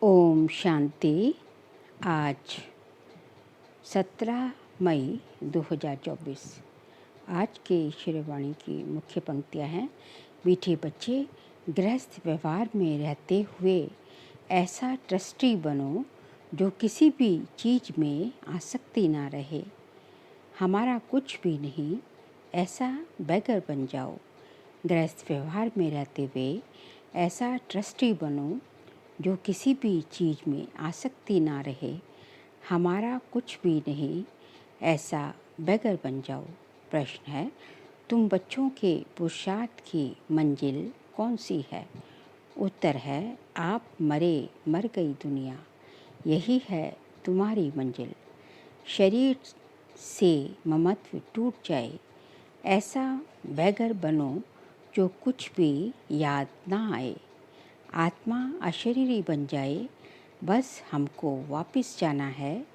ओम शांति। आज 17 मई 2024। आज के श्रीवाणी की मुख्य पंक्तियाँ हैं। मीठे बच्चे, गृहस्थ व्यवहार में रहते हुए ऐसा ट्रस्टी बनो जो किसी भी चीज़ में आसक्ति ना रहे। हमारा कुछ भी नहीं, ऐसा बेगर बन जाओ। गृहस्थ व्यवहार में रहते हुए ऐसा ट्रस्टी बनो जो किसी भी चीज़ में आसक्ति ना रहे। हमारा कुछ भी नहीं, ऐसा बेगर बन जाओ। प्रश्न है, तुम बच्चों के पुरुषार्थ की मंजिल कौन सी है? उत्तर है, आप मर गई दुनिया, यही है तुम्हारी मंजिल। शरीर से ममत्व टूट जाए, ऐसा बेगर बनो जो कुछ भी याद ना आए। आत्मा अशरीरी बन जाए, बस हमको वापस जाना है।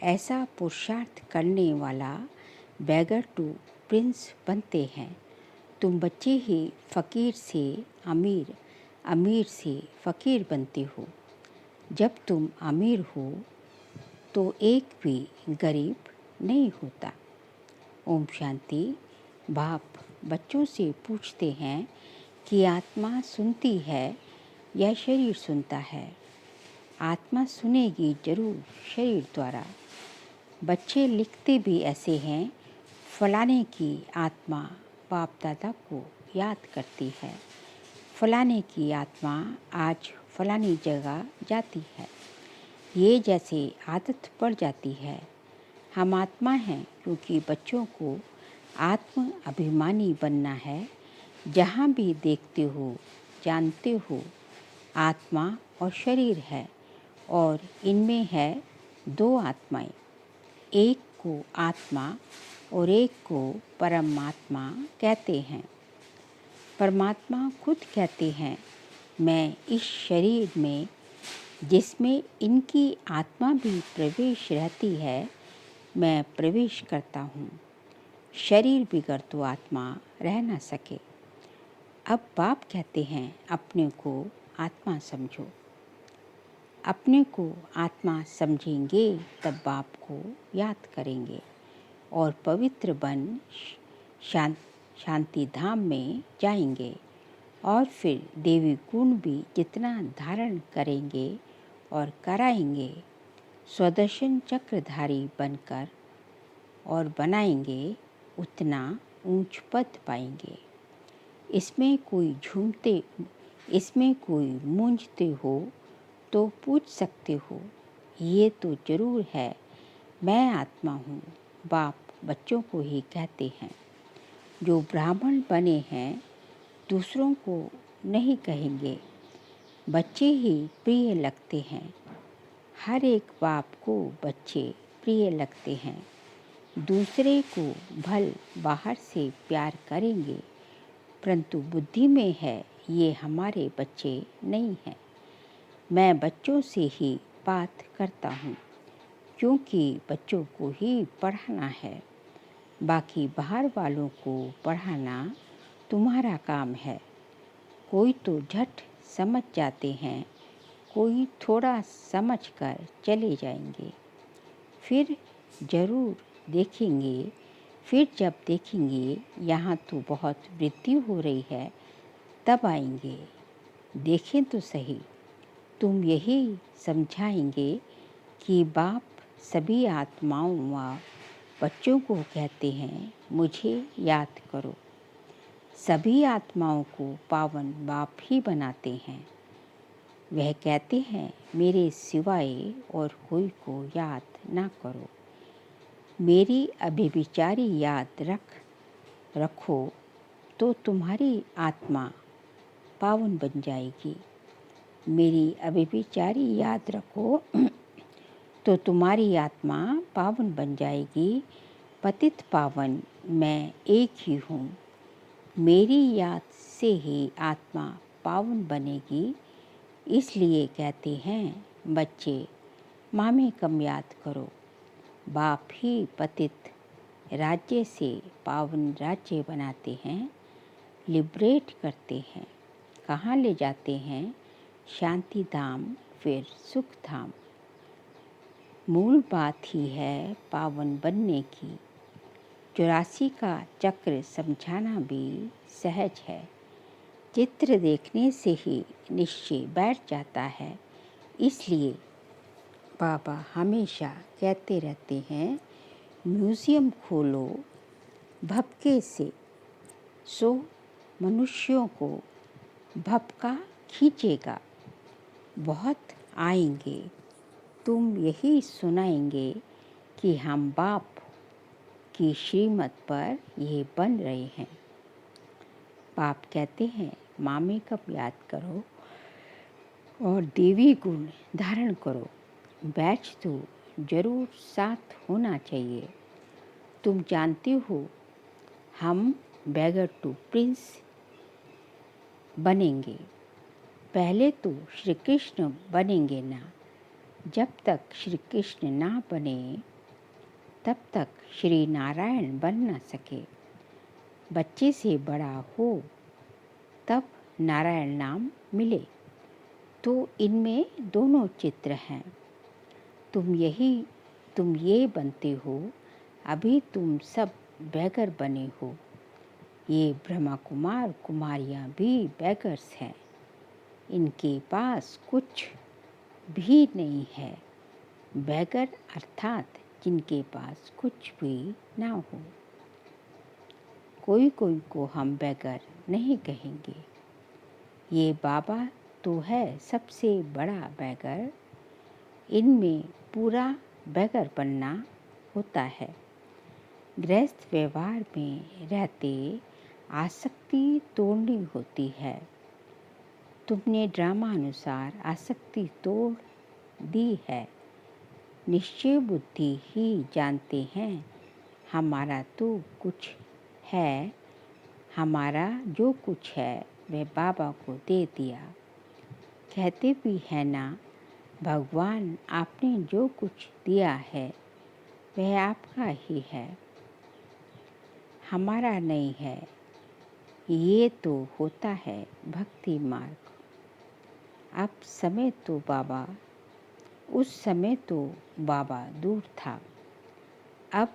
ऐसा पुरुषार्थ करने वाला बेगर टू प्रिंस बनते हैं। तुम बच्चे ही फ़कीर से अमीर, अमीर से फ़कीर बनते हो। जब तुम अमीर हो तो एक भी गरीब नहीं होता। ओम शांति। बाप बच्चों से पूछते हैं कि आत्मा सुनती है या शरीर सुनता है? आत्मा सुनेगी जरूर शरीर द्वारा। बच्चे लिखते भी ऐसे हैं, फलाने की आत्मा बाप दादा को याद करती है। फलाने की आत्मा आज फलानी जगह जाती है। ये जैसे आदत पड़ जाती है। हम आत्मा हैं क्योंकि बच्चों को आत्म अभिमानी बनना है। जहाँ भी देखते हो, जानते हो, आत्मा और शरीर है और इनमें है दो आत्माएं। एक को आत्मा और एक को परमात्मा कहते हैं। परमात्मा खुद कहते हैं, मैं इस शरीर में जिसमें इनकी आत्मा भी प्रवेश रहती है, मैं प्रवेश करता हूँ। शरीर बिगड़ तो आत्मा रह ना सके। अब बाप कहते हैं, अपने को आत्मा समझो। अपने को आत्मा समझेंगे तब बाप को याद करेंगे और पवित्र बन शांति धाम में जाएंगे। और फिर देवी गुण भी जितना धारण करेंगे और कराएंगे, स्वदर्शन चक्रधारी बनकर और बनाएंगे, उतना ऊंच पद पाएंगे। इसमें कोई मूंझते हो तो पूछ सकते हो। ये तो जरूर है, मैं आत्मा हूँ। बाप बच्चों को ही कहते हैं। जो ब्राह्मण बने हैं दूसरों को नहीं कहेंगे। बच्चे ही प्रिय लगते हैं। हर एक बाप को बच्चे प्रिय लगते हैं। दूसरे को भल बाहर से प्यार करेंगे, परंतु बुद्धि में है ये हमारे बच्चे नहीं हैं। मैं बच्चों से ही बात करता हूँ क्योंकि बच्चों को ही पढ़ाना है। बाकी बाहर वालों को पढ़ाना तुम्हारा काम है। कोई तो झट समझ जाते हैं, कोई थोड़ा समझ कर चले जाएंगे। फिर जब देखेंगे यहाँ तो बहुत वृद्धि हो रही है, तब आएंगे। देखें तो सही। तुम यही समझाएंगे कि बाप सभी आत्माओं व बच्चों को कहते हैं, मुझे याद करो। सभी आत्माओं को पावन बाप ही बनाते हैं। वह कहते हैं, मेरे सिवाय और कोई को याद ना करो। मेरी अभिविचारी याद रखो तो तुम्हारी आत्मा पावन बन जाएगी। मेरी अभिविचारी याद रखो तो तुम्हारी आत्मा पावन बन जाएगी। पतित पावन मैं एक ही हूँ। मेरी याद से ही आत्मा पावन बनेगी। इसलिए कहते हैं, बच्चे मामे कम याद करो। बाप ही पतित राज्य से पावन राज्य बनाते हैं, लिबरेट करते हैं। कहाँ ले जाते हैं? शांति धाम, फिर सुख धाम। मूल बात ही है पावन बनने की। 84 का चक्र समझाना भी सहज है। चित्र देखने से ही निश्चय बैठ जाता है। इसलिए बाबा हमेशा कहते रहते हैं, म्यूज़ियम खोलो भपके से, सो मनुष्यों को भपका खींचेगा। बहुत आएंगे, तुम यही सुनाएंगे कि हम बाप की श्रीमत पर ये बन रहे हैं। बाप कहते हैं, माँ में कब याद करो और देवी गुण धारण करो। बैच तो जरूर साथ होना चाहिए। तुम जानते हो हम बैगर टू प्रिंस बनेंगे। पहले तो श्री कृष्ण बनेंगे ना। जब तक श्री कृष्ण ना बने तब तक श्री नारायण बन ना सके। बच्चे से बड़ा हो तब नारायण नाम मिले। तो इनमें दोनों चित्र हैं। तुम ये बनते हो। अभी तुम सब बैगर बने हो। ये ब्रह्मा कुमार कुमारियाँ भी बैगर्स हैं। इनके पास कुछ भी नहीं है। बैगर अर्थात जिनके पास कुछ भी ना हो। कोई कोई को हम बैगर नहीं कहेंगे। ये बाबा तो है सबसे बड़ा बैगर। इनमें पूरा बैगर बनना होता है। गृहस्थ व्यवहार में रहते आसक्ति तोड़नी होती है। तुमने ड्रामा अनुसार आसक्ति तोड़ दी है। निश्चय बुद्धि ही जानते हैं हमारा तो कुछ है। हमारा जो कुछ है वह बाबा को दे दिया। कहते भी है ना, भगवान आपने जो कुछ दिया है वह आपका ही है, हमारा नहीं है। ये तो होता है भक्ति मार्ग। उस समय तो बाबा दूर था। अब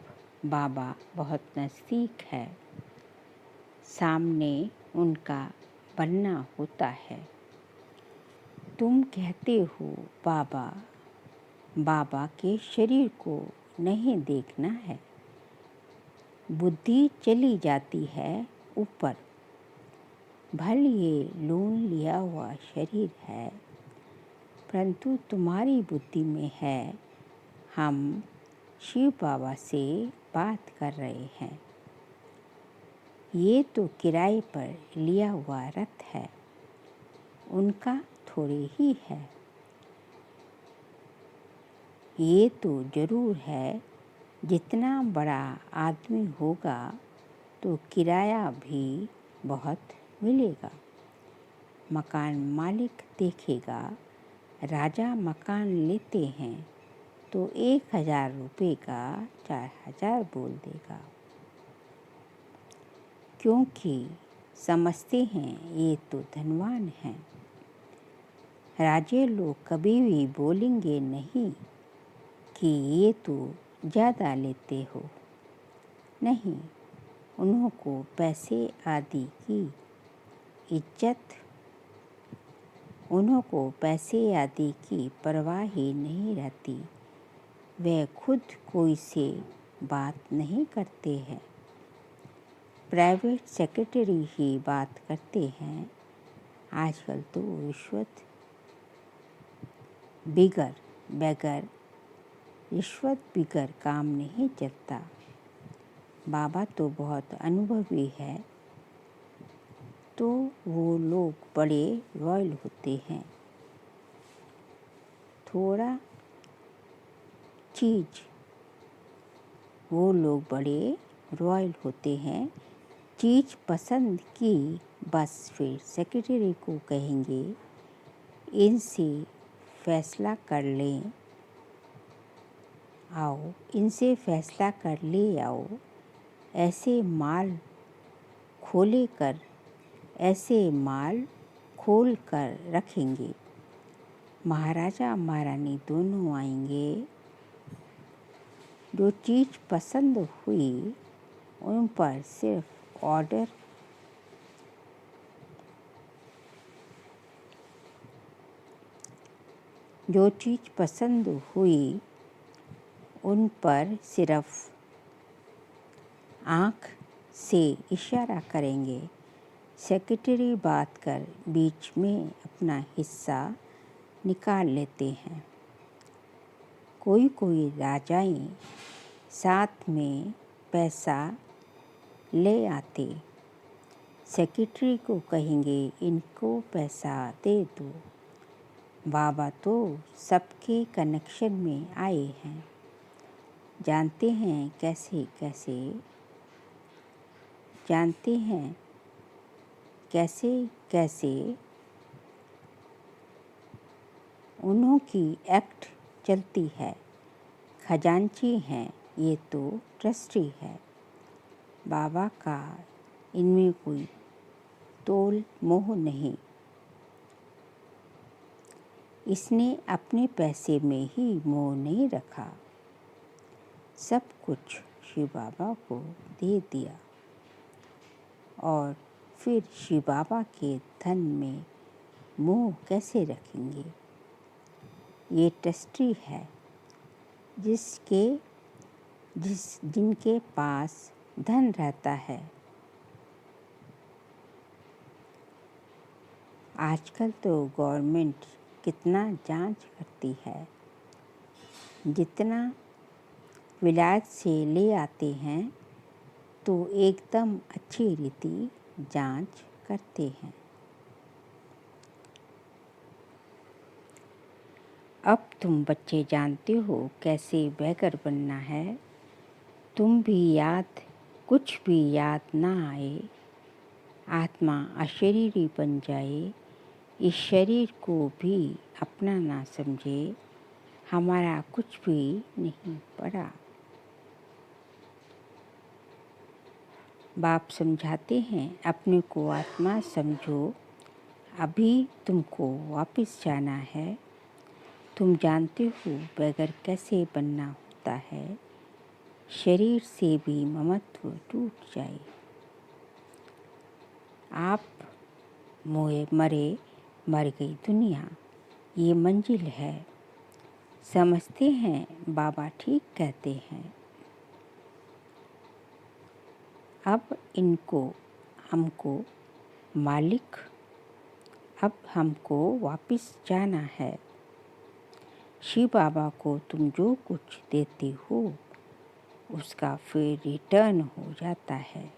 बाबा बहुत नज़दीक है। सामने उनका बनना होता है। तुम कहते हो बाबा के शरीर को नहीं देखना है। बुद्धि चली जाती है ऊपर। भल ये लोन लिया हुआ शरीर है, परंतु तुम्हारी बुद्धि में है हम शिव बाबा से बात कर रहे हैं। ये तो किराए पर लिया हुआ रथ है, उनका थोड़े ही है। ये तो जरूर है, जितना बड़ा आदमी होगा तो किराया भी बहुत मिलेगा। मकान मालिक देखेगा, राजा मकान लेते हैं तो 1000 रुपये का 4000 बोल देगा, क्योंकि समझते हैं ये तो धनवान हैं। राजे लोग कभी भी बोलेंगे नहीं कि ये तो ज़्यादा लेते हो। नहीं, उनको पैसे आदि की परवाह ही नहीं रहती। वे खुद कोई से बात नहीं करते हैं। प्राइवेट सेक्रेटरी ही बात करते हैं। आजकल तो रिश्वत बिगर काम नहीं चलता। बाबा तो बहुत अनुभवी है, तो वो लोग बड़े रॉयल होते हैं। चीज़ पसंद की बस फिर सेक्रेटरी को कहेंगे इनसे फैसला कर ले आओ। ऐसे माल खोल कर रखेंगे। महाराजा महारानी दोनों आएंगे। जो चीज़ पसंद हुई उन पर सिर्फ ऑर्डर जो चीज़ पसंद हुई उन पर सिर्फ आँख से इशारा करेंगे। सेक्रेटरी बात कर बीच में अपना हिस्सा निकाल लेते हैं। कोई कोई राजाएं साथ में पैसा ले आते। सेक्रेटरी को कहेंगे इनको पैसा दे दो। बाबा तो सबके कनेक्शन में आए हैं, जानते हैं कैसे उन्हों की एक्ट चलती है। खजांची हैं ये तो ट्रस्टी है। बाबा का इनमें कोई तोल मोह नहीं। इसने अपने पैसे में ही मोह नहीं रखा। सब कुछ शिव बाबा को दे दिया और फिर शिव बाबा के धन में मोह कैसे रखेंगे। ये ट्रस्टी है जिनके पास धन रहता है। आजकल तो गवर्नमेंट कितना जांच करती है। जितना विलायत से ले आते हैं तो एकदम अच्छी रीति जांच करते हैं। अब तुम बच्चे जानते हो कैसे बैगर बनना है। तुम भी कुछ भी याद ना आए, आत्मा अशरीरी बन जाए, इस शरीर को भी अपना ना समझे, हमारा कुछ भी नहीं पड़ा। बाप समझाते हैं अपने को आत्मा समझो, अभी तुमको वापस जाना है। तुम जानते हो बैगर कैसे बनना होता है। शरीर से भी ममत्व टूट जाए। आप मर गई दुनिया, ये मंजिल है। समझते हैं बाबा ठीक कहते हैं। अब हमको वापस जाना है। शिव बाबा को तुम जो कुछ देते हो उसका फिर रिटर्न हो जाता है।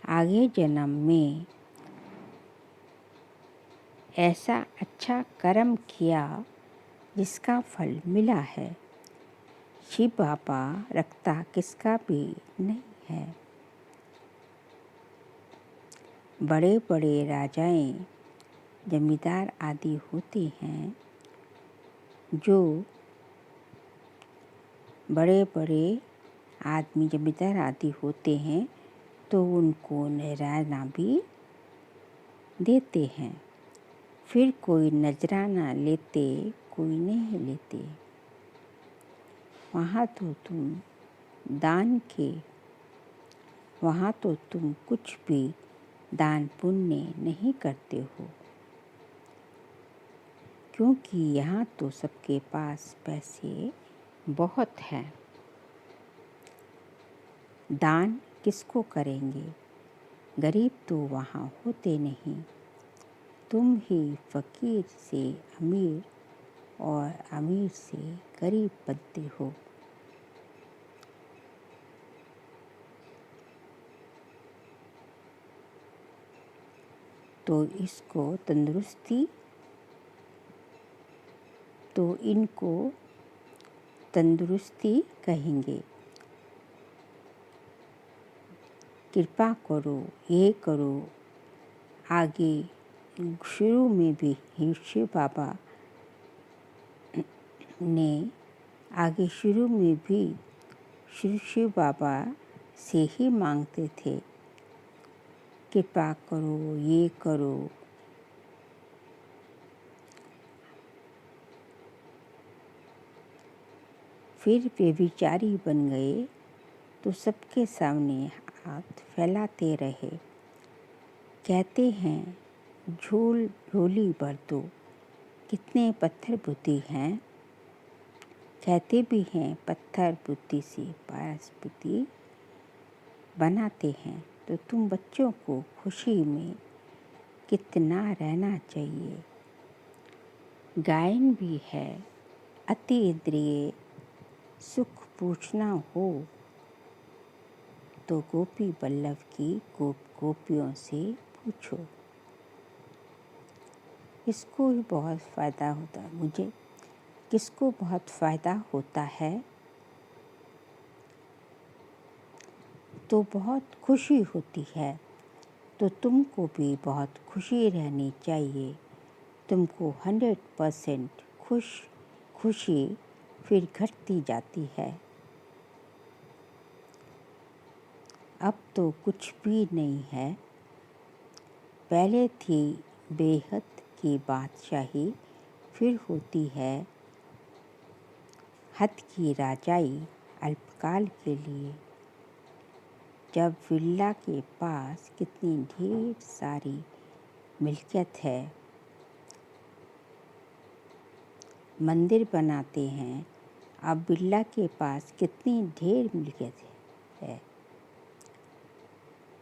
आगे जन्म में ऐसा अच्छा कर्म किया जिसका फल मिला है। शिव बाबा रखता किसका भी नहीं है। बड़े बड़े राजाएं जमींदार आदि होते हैं। जो बड़े बड़े आदमी जमींदार आदि होते हैं तो उनको नजराना भी देते हैं। फिर कोई नजराना लेते, कोई नहीं लेते। वहाँ तो तुम कुछ भी दान पुण्य नहीं करते हो, क्योंकि यहाँ तो सबके पास पैसे बहुत हैं। दान किसको करेंगे? गरीब तो वहाँ होते नहीं। तुम ही फकीर से अमीर और अमीर से गरीब बनते हो। तो इनको तंदुरुस्ती कहेंगे। कृपा करो, ये करो। आगे शुरू में भी शिव बाबा से ही मांगते थे, कृपा करो, ये करो। फिर वे विचारी बन गए तो सबके सामने हाथ फैलाते रहे। कहते हैं झोल झोली भर दो, कितने पत्थर बुद्धि हैं। कहते भी हैं पत्थर बुद्धि से पारस बुद्धि बनाते हैं। तो तुम बच्चों को खुशी में कितना रहना चाहिए। गायन भी है अति इंद्रिय सुख पूछना हो तो गोपी वल्लभ की गोपियों से पूछो। इसको भी बहुत फ़ायदा होता है। मुझे किसको बहुत फ़ायदा होता है तो बहुत खुशी होती है। तो तुमको भी बहुत खुशी रहनी चाहिए। तुमको 100% खुशी फिर घटती जाती है। अब तो कुछ भी नहीं है। पहले थी बेहद की बादशाही, फिर होती है हद की राजाई अल्पकाल के लिए। जब विल्ला के पास कितनी ढेर सारी मिल्कियत है, मंदिर बनाते हैं। अब बिल्ला के पास कितनी ढेर मिल्कियत है,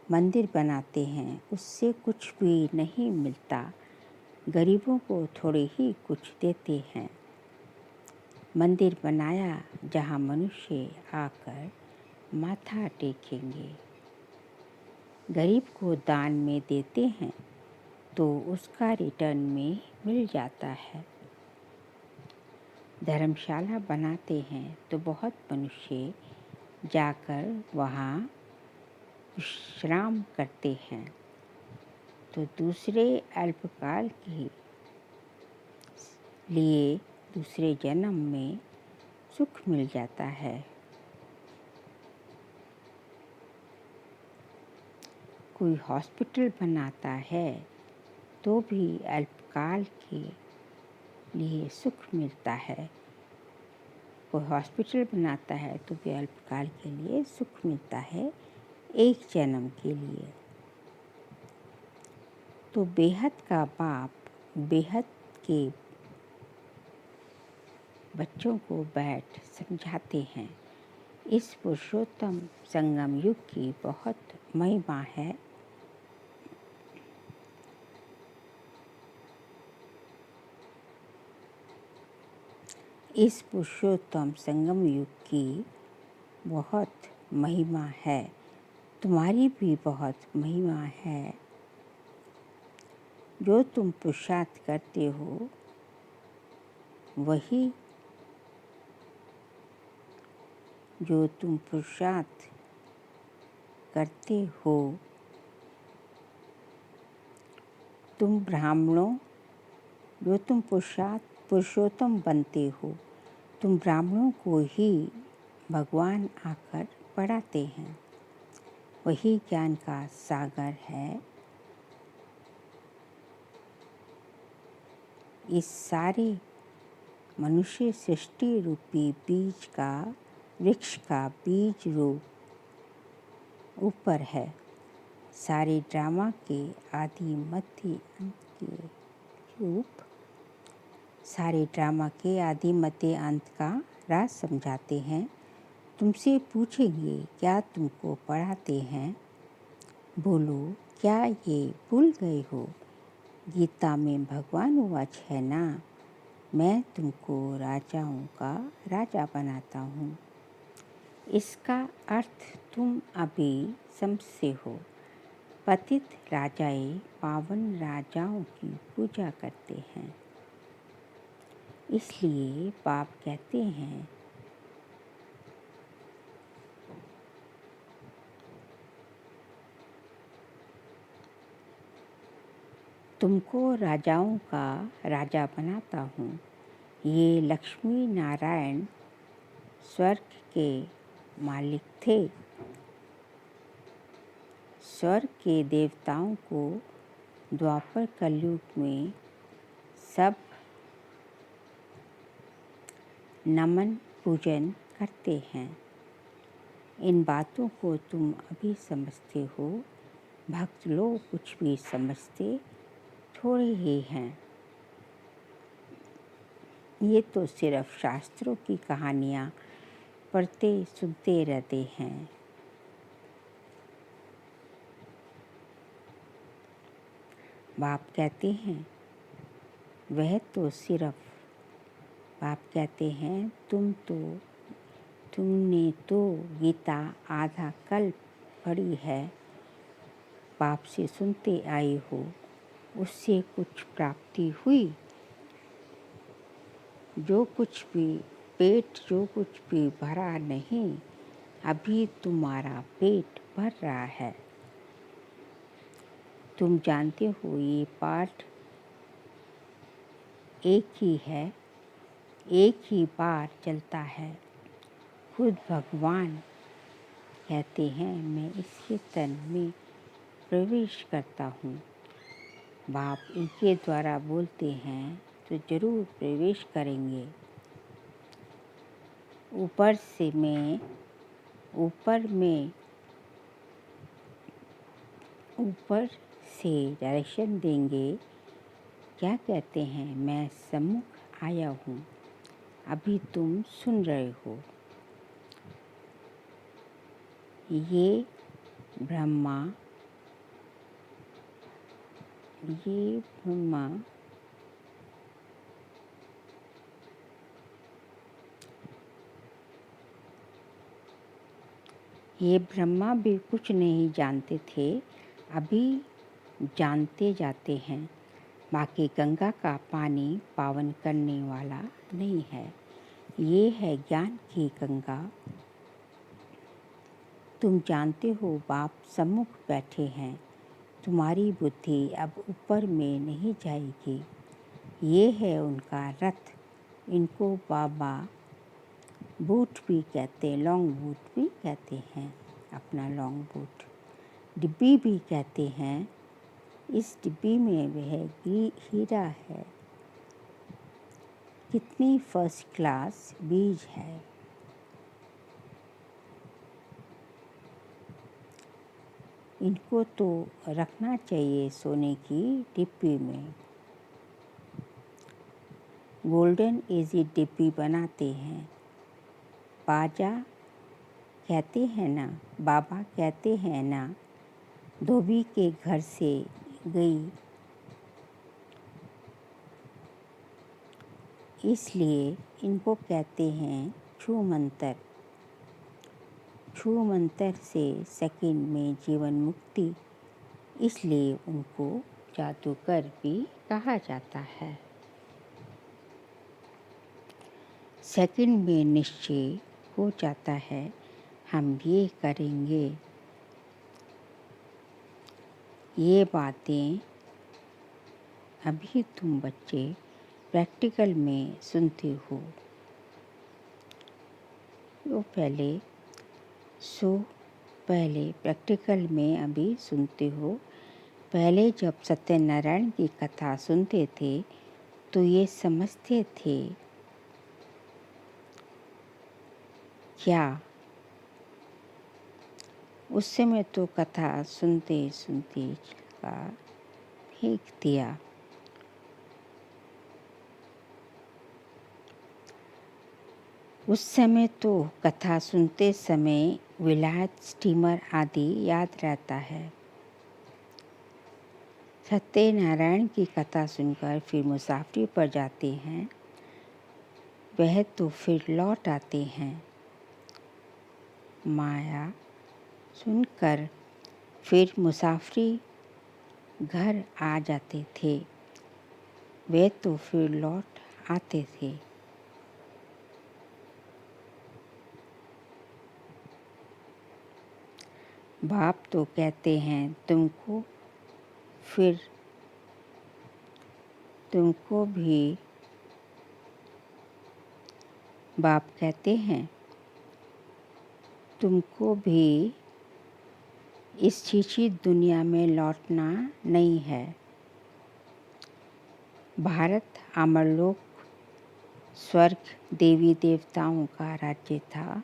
मंदिर बनाते हैं, उससे कुछ भी नहीं मिलता। गरीबों को थोड़े ही कुछ देते हैं। मंदिर बनाया जहाँ मनुष्य आकर माथा टेकेंगे। गरीब को दान में देते हैं तो उसका रिटर्न में मिल जाता है। धर्मशाला बनाते हैं तो बहुत मनुष्य जाकर वहाँ विश्राम करते हैं। तो दूसरे अल्पकाल के लिए दूसरे जन्म में सुख मिल जाता है। कोई हॉस्पिटल बनाता है तो भी अल्पकाल के लिए सुख मिलता है। कोई हॉस्पिटल बनाता है तो भी अल्पकाल के लिए सुख मिलता है, एक जन्म के लिए। तो बेहद का बाप बेहद के बच्चों को बैठ समझाते हैं। इस पुरुषोत्तम संगम युग की बहुत महिमा है। इस पुरुषोत्तम संगम युग की बहुत महिमा है। तुम्हारी भी बहुत महिमा है। जो तुम पुरुषार्थ करते हो वही जो तुम पुरुषार्थ करते हो, तुम ब्राह्मणों जो तुम पुरुषोत्तम बनते हो, तुम ब्राह्मणों को ही भगवान आकर पढ़ाते हैं। वही ज्ञान का सागर है। इस सारे मनुष्य सृष्टि रूपी बीज का वृक्ष का बीज रूप ऊपर है। सारे ड्रामा के आदि मध्य अंत के रूप सारे ड्रामा के आदि मध्य अंत का राज समझाते हैं। तुमसे पूछेंगे क्या तुमको पढ़ाते हैं। बोलो क्या ये भूल गए हो। गीता में भगवान वाच है ना, मैं तुमको राजाओं का राजा बनाता हूँ। इसका अर्थ तुम अभी समझते हो। पतित राजाएं पावन राजाओं की पूजा करते हैं, इसलिए पाप कहते हैं। तुमको राजाओं का राजा बनाता हूँ। ये लक्ष्मी नारायण स्वर्ग के मालिक थे। स्वर्ग के देवताओं को द्वापर कलयुग में सब नमन पूजन करते हैं। इन बातों को तुम अभी समझते हो। भक्त लोग कुछ भी समझते थोड़े ही हैं। ये तो सिर्फ शास्त्रों की कहानियाँ पढ़ते सुनते रहते हैं। बाप कहते हैं वह तो सिर्फ, बाप कहते हैं तुमने तो गीता आधा कल्प पढ़ी है, बाप से सुनते आए हो, उससे कुछ प्राप्ति हुई? जो कुछ भी भरा नहीं, अभी तुम्हारा पेट भर रहा है। तुम जानते हो ये पाठ एक ही है, एक ही बार चलता है। खुद भगवान कहते हैं मैं इसके तन में प्रवेश करता हूँ। बाप इनके द्वारा बोलते हैं तो जरूर प्रवेश करेंगे। ऊपर से डायरेक्शन देंगे। क्या कहते हैं मैं सम्मुख आया हूँ, अभी तुम सुन रहे हो। ये ब्रह्मा भी कुछ नहीं जानते थे, अभी जानते जाते हैं। बाकी गंगा का पानी पावन करने वाला नहीं है, ये है ज्ञान की गंगा। तुम जानते हो बाप सम्मुख बैठे हैं, तुम्हारी बुद्धि अब ऊपर में नहीं जाएगी। ये है उनका रथ। इनको बाबा बूट भी कहते, लॉन्ग बूट भी कहते हैं, अपना लॉन्ग बूट। डिब्बी भी कहते हैं। इस डिब्बी में वह हीरा है, कितनी फर्स्ट क्लास बीज है। इनको तो रखना चाहिए सोने की डिब्बी में। गोल्डन इजी डिब्बी बनाते हैं। बाबा कहते हैं ना, धोबी के घर से गई, इसलिए इनको कहते हैं छू मंतर। छू मंतर से सेकंड में जीवन मुक्ति, इसलिए उनको जादूगर भी कहा जाता है। सेकंड में निश्चय हो जाता है हम ये करेंगे। ये बातें अभी तुम बच्चे प्रैक्टिकल में सुनते हो। पहले प्रैक्टिकल में अभी सुनते हो। पहले जब सत्यनारायण की कथा सुनते थे तो ये समझते थे क्या? उस समय तो कथा सुनते फेंक दिया। उस समय तो कथा सुनते समय विलायत, स्टीमर आदि याद रहता है। सत्यनारायण की कथा सुनकर फिर मुसाफरी पर जाते हैं, वह तो फिर लौट आते हैं। माया सुनकर फिर मुसाफरी घर आ जाते थे, वे तो फिर लौट आते थे। बाप तो कहते हैं तुमको भी, बाप कहते हैं तुमको भी इस छीछी दुनिया में लौटना नहीं है। भारत अमरलोक स्वर्ग देवी देवताओं का राज्य था।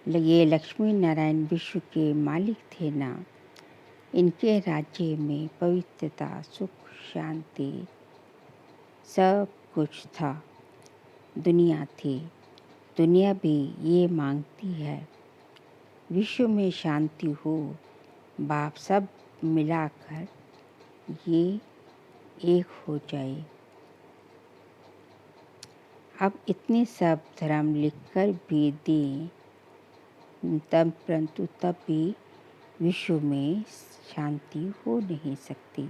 ये लक्ष्मी नारायण विश्व के मालिक थे ना। इनके राज्य में पवित्रता, सुख, शांति सब कुछ था। दुनिया थी, दुनिया भी ये मांगती है विश्व में शांति हो। बाप सब मिलाकर ये एक हो जाए। अब इतने सब धर्म लिखकर भी दें परंतु तब भी विश्व में शांति हो नहीं सकती।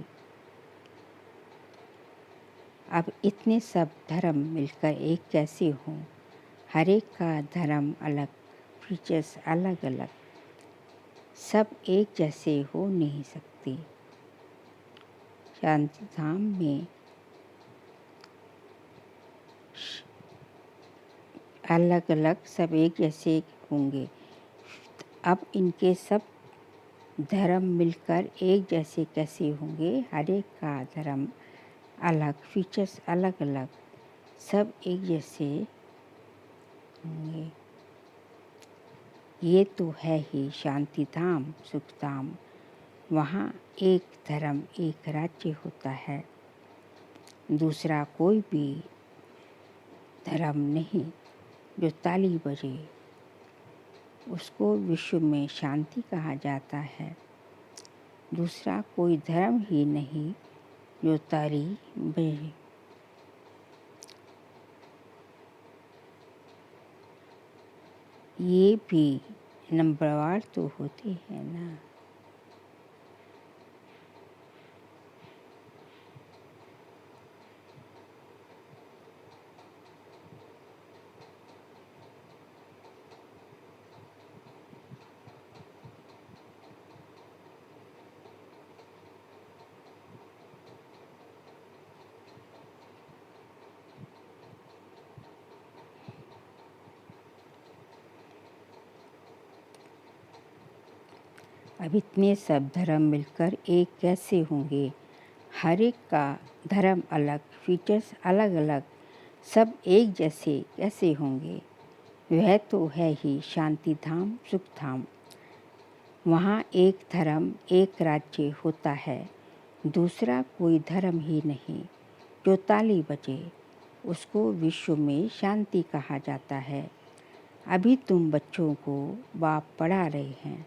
अब इतने सब धर्म मिलकर एक कैसे हों? हर एक का धर्म अलग, फीचर्स अलग अलग, सब एक जैसे हो नहीं सकते। शांति धाम में अलग अलग सब एक जैसे होंगे। अब इनके सब धर्म मिलकर एक जैसे कैसे होंगे? हर एक का धर्म अलग, फीचर्स अलग अलग, सब एक जैसे होंगे। ये तो है ही शांति धाम, सुख धाम। वहाँ एक धर्म, एक राज्य होता है, दूसरा कोई भी धर्म नहीं। जो ताली बजे उसको विश्व में शांति कहा जाता है। दूसरा कोई धर्म ही नहीं जो ताली बजे। ये भी नंबरवार तो होते हैं ना। अब इतने सब धर्म मिलकर एक कैसे होंगे? हर एक का धर्म अलग, फीचर्स अलग अलग, सब एक जैसे कैसे होंगे? वह तो है ही शांति धाम, सुख धाम। वहाँ एक धर्म, एक राज्य होता है, दूसरा कोई धर्म ही नहीं। जो ताली बजे उसको विश्व में शांति कहा जाता है। अभी तुम बच्चों को बाप पढ़ा रहे हैं,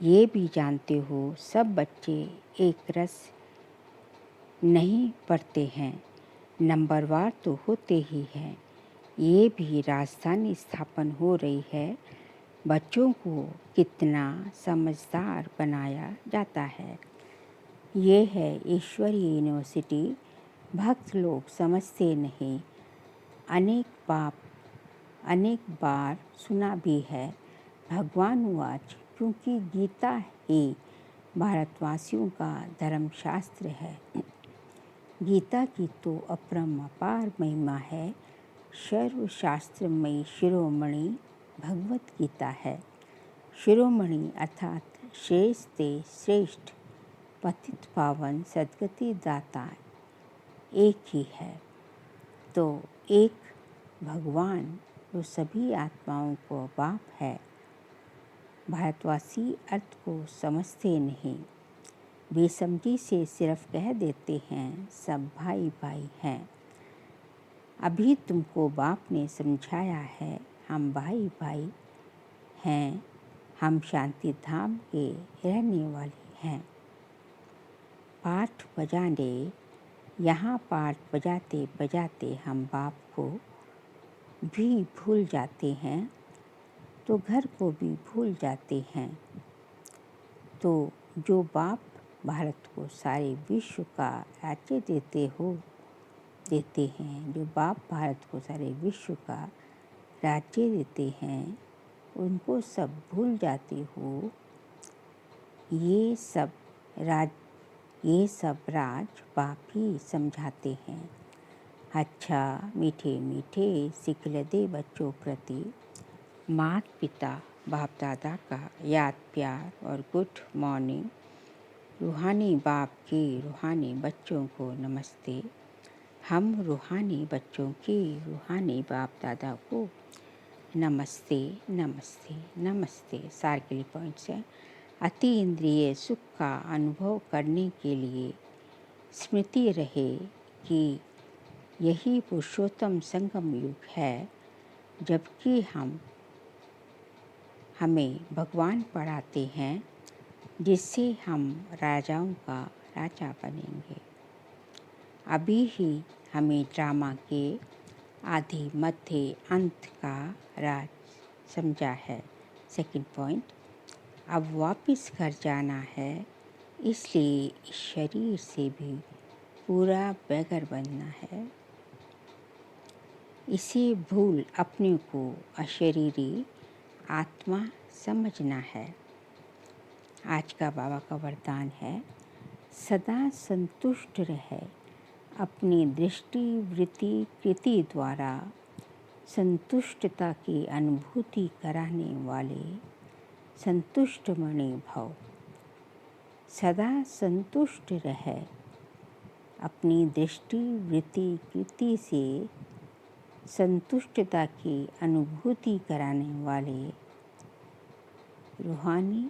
ये भी जानते हो सब बच्चे एक रस नहीं पढ़ते हैं, नंबरवार तो होते ही हैं। ये भी राजधानी स्थापन हो रही है। बच्चों को कितना समझदार बनाया जाता है। ये है ईश्वरीय यूनिवर्सिटी। भक्त लोग समझते नहीं। अनेक बार सुना भी है। भगवान वाच, क्योंकि गीता ही भारतवासियों का धर्मशास्त्र है। गीता की तो अपरंपार महिमा है। सर्वशास्त्रमयी शिरोमणि भगवत गीता है। शिरोमणि अर्थात श्रेष्ठ से श्रेष्ठ, पतित पावन सद्गति दाता एक ही है। तो एक भगवान जो सभी आत्माओं को बाप है। भारतवासी अर्थ को समझते नहीं, बेसमझी से सिर्फ कह देते हैं सब भाई भाई हैं। अभी तुमको बाप ने समझाया है हम भाई भाई हैं, हम शांति धाम के रहने वाले हैं। पाठ बजाने यहाँ पाठ बजाते बजाते हम बाप को भी भूल जाते हैं, तो घर को भी भूल जाते हैं। तो जो बाप भारत को सारे विश्व का राज्य देते हैं, जो बाप भारत को सारे विश्व का राज्य देते हैं, उनको सब भूल जाते हो। ये सब राज बाप ही समझाते हैं। अच्छा मीठे मीठे सिखलदे बच्चों प्रति माता पिता बाप दादा का याद प्यार और गुड मॉर्निंग। रूहानी बाप के रूहानी बच्चों को नमस्ते। हम रूहानी बच्चों के रूहानी बाप दादा को नमस्ते नमस्ते नमस्ते। सार के लिए पॉइंट्स हैं। अति इंद्रिय सुख का अनुभव करने के लिए स्मृति रहे कि यही पुरुषोत्तम संगम युग है, जबकि हमें भगवान पढ़ाते हैं जिससे हम राजाओं का राजा बनेंगे। अभी ही हमें ड्रामा के आदि मध्य अंत का राज समझा है। सेकंड पॉइंट, अब वापस घर जाना है, इसलिए इस शरीर से भी पूरा बेघर बनना है। इसे भूल अपने को अशरीरी आत्मा समझना है। आज का बाबा का वरदान है, सदा संतुष्ट रहे। अपनी दृष्टि वृत्ति कृति द्वारा संतुष्टता की अनुभूति कराने वाले संतुष्ट मणि भव। सदा संतुष्ट रहे। अपनी दृष्टि वृत्ति कृति से संतुष्टता की अनुभूति कराने वाले रूहानी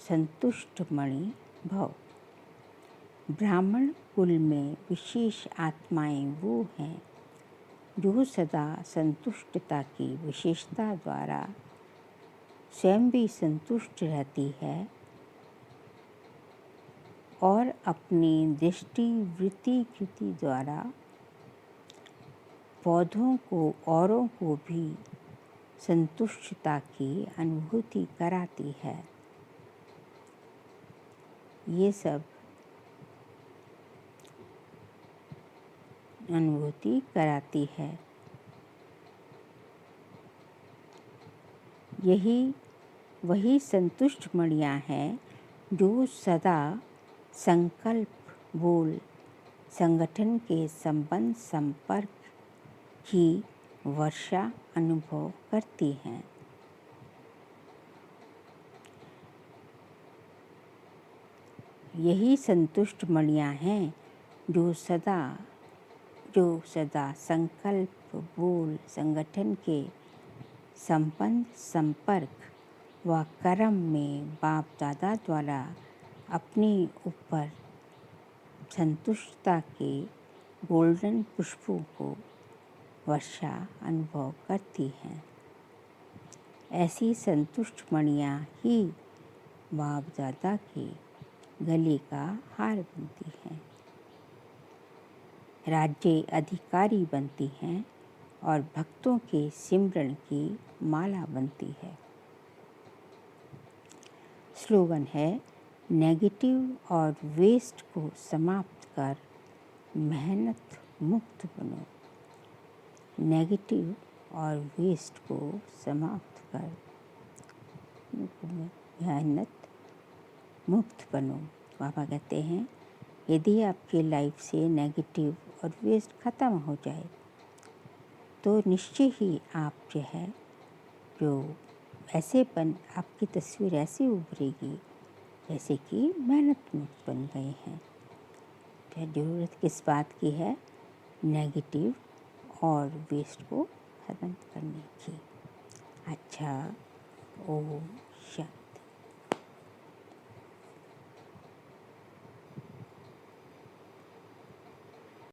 संतुष्ट मणि भव। ब्राह्मण कुल में विशेष आत्माएं वो हैं जो सदा संतुष्टता की विशेषता द्वारा स्वयं भी संतुष्ट रहती है और अपनी दृष्टि वृत्ति कृति द्वारा पौधों को औरों को भी संतुष्टता की अनुभूति कराती है। ये सब अनुभूति कराती है। यही वही संतुष्ट मणियाँ हैं जो सदा संकल्प बोल संगठन के संबंध संपर्क की वर्षा अनुभव करती हैं। यही संतुष्ट मणियाँ हैं जो सदा संकल्प बोल संगठन के संबंध संपर्क व कर्म में बाप दादा द्वारा अपने ऊपर संतुष्टता के गोल्डन पुष्पों को वर्षा अनुभव करती हैं। ऐसी संतुष्ट मणियाँ ही बाप दादा के गले का हार बनती हैं, राज्य अधिकारी बनती हैं और भक्तों के सिमरन की माला बनती है। स्लोगन है, नेगेटिव और वेस्ट को समाप्त कर मेहनत मुक्त बनो। नेगेटिव और वेस्ट को समाप्त कर मेहनत मुक्त बनो। बाबा कहते हैं, यदि आपकी लाइफ से नेगेटिव और वेस्ट ख़त्म हो जाए तो निश्चय ही आप जो है आपकी तस्वीर ऐसी उभरेगी जैसे कि मेहनत मुक्त बन गए हैं। तो ज़रूरत किस बात की है? नेगेटिव और वेस्ट को ख़त्म करने की। अच्छा, ओम शांति।